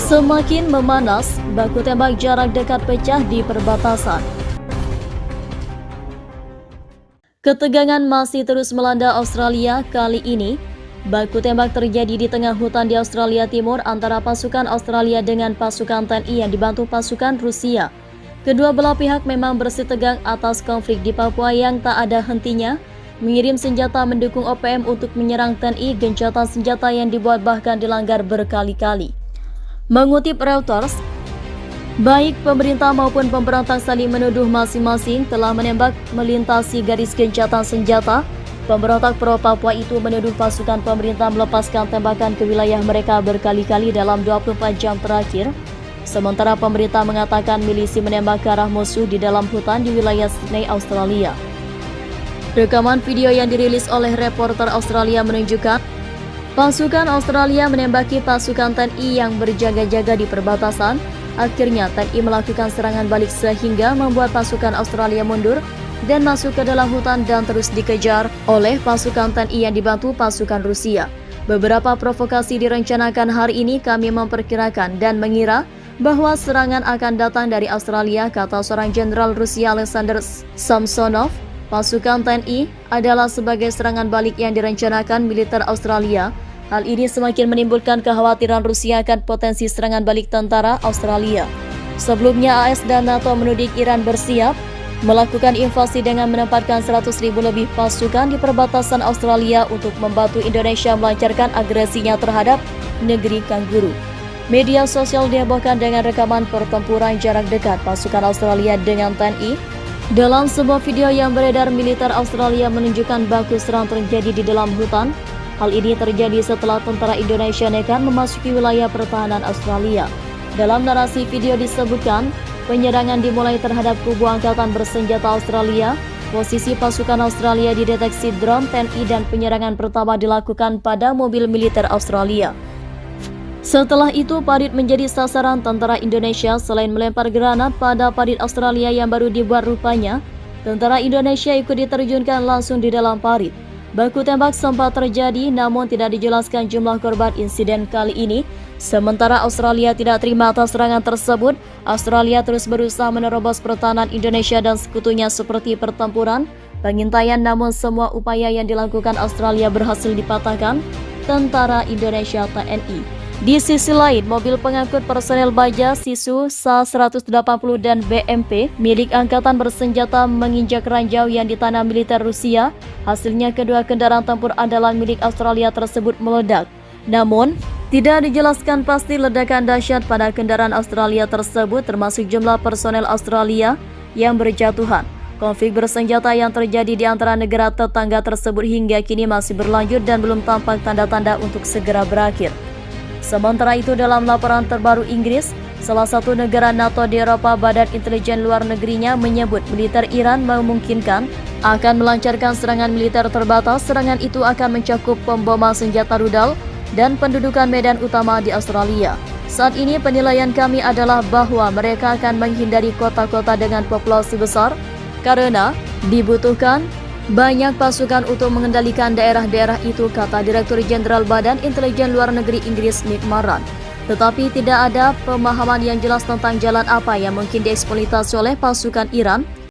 Semakin memanas, baku tembak jarak dekat pecah di perbatasan. Ketegangan masih terus melanda Australia kali ini. Baku tembak terjadi di tengah hutan di Australia Timur antara pasukan Australia dengan pasukan TNI yang dibantu pasukan Rusia. Kedua belah pihak memang bersitegang atas konflik di Papua yang tak ada hentinya, mengirim senjata mendukung OPM untuk menyerang TNI. Gencatan senjata yang dibuat bahkan dilanggar berkali-kali. Mengutip Reuters, baik pemerintah maupun pemberontak saling menuduh masing-masing telah menembak melintasi garis gencatan senjata. Pemberontak pro Papua itu menuduh pasukan pemerintah melepaskan tembakan ke wilayah mereka berkali-kali dalam 24 jam terakhir. Sementara pemerintah mengatakan milisi menembak ke arah musuh di dalam hutan di wilayah Sydney, Australia. Rekaman video yang dirilis oleh reporter Australia menunjukkan pasukan Australia menembaki pasukan TNI yang berjaga-jaga di perbatasan. Akhirnya TNI melakukan serangan balik sehingga membuat pasukan Australia mundur dan masuk ke dalam hutan dan terus dikejar oleh pasukan TNI yang dibantu pasukan Rusia. Beberapa provokasi direncanakan hari ini. Kami memperkirakan dan mengira bahwa serangan akan datang dari Australia, kata seorang jenderal Rusia Alexander Samsonov. Pasukan TNI adalah sebagai serangan balik yang direncanakan militer Australia. Hal ini semakin menimbulkan kekhawatiran Rusia akan potensi serangan balik tentara Australia. Sebelumnya AS dan NATO menuding Iran bersiap melakukan invasi dengan menempatkan 100.000 lebih pasukan di perbatasan Australia untuk membantu Indonesia melancarkan agresinya terhadap negeri kanguru. Media sosial dihebohkan dengan rekaman pertempuran jarak dekat pasukan Australia dengan TNI. Dalam sebuah video yang beredar, militer Australia menunjukkan baku serang terjadi di dalam hutan. Hal ini terjadi setelah tentara Indonesia nekat memasuki wilayah pertahanan Australia. Dalam narasi video disebutkan, penyerangan dimulai terhadap kubu angkatan bersenjata Australia. Posisi pasukan Australia dideteksi drone TNI dan penyerangan pertama dilakukan pada mobil militer Australia. Setelah itu, parit menjadi sasaran tentara Indonesia. Selain melempar granat pada parit Australia yang baru dibuat rupanya, tentara Indonesia ikut diterjunkan langsung di dalam parit. Baku tembak sempat terjadi, namun tidak dijelaskan jumlah korban insiden kali ini. Sementara Australia tidak terima atas serangan tersebut, Australia terus berusaha menerobos pertahanan Indonesia dan sekutunya seperti pertempuran, pengintaian, namun semua upaya yang dilakukan Australia berhasil dipatahkan tentara Indonesia TNI. Di sisi lain, mobil pengangkut personel baja Sisu Sa-180 dan BMP milik angkatan bersenjata menginjak ranjau yang ditanam militer Rusia. Hasilnya kedua kendaraan tempur andalan milik Australia tersebut meledak. Namun, tidak dijelaskan pasti ledakan dahsyat pada kendaraan Australia tersebut, termasuk jumlah personel Australia yang berjatuhan. Konflik bersenjata yang terjadi di antara negara tetangga tersebut hingga kini masih berlanjut dan belum tampak tanda-tanda untuk segera berakhir. Sementara itu, dalam laporan terbaru Inggris, salah satu negara NATO di Eropa, Badan Intelijen Luar Negerinya menyebut militer Iran memungkinkan akan melancarkan serangan militer terbatas. Serangan itu akan mencakup pemboman senjata rudal dan pendudukan medan utama di Australia. Saat ini penilaian kami adalah bahwa mereka akan menghindari kota-kota dengan populasi besar karena dibutuhkan banyak pasukan untuk mengendalikan daerah-daerah itu, kata Direktur Jenderal Badan Intelijen Luar Negeri Inggris Nick Marran. Tetapi tidak ada pemahaman yang jelas tentang jalan apa yang mungkin dieksploitasi oleh pasukan Iran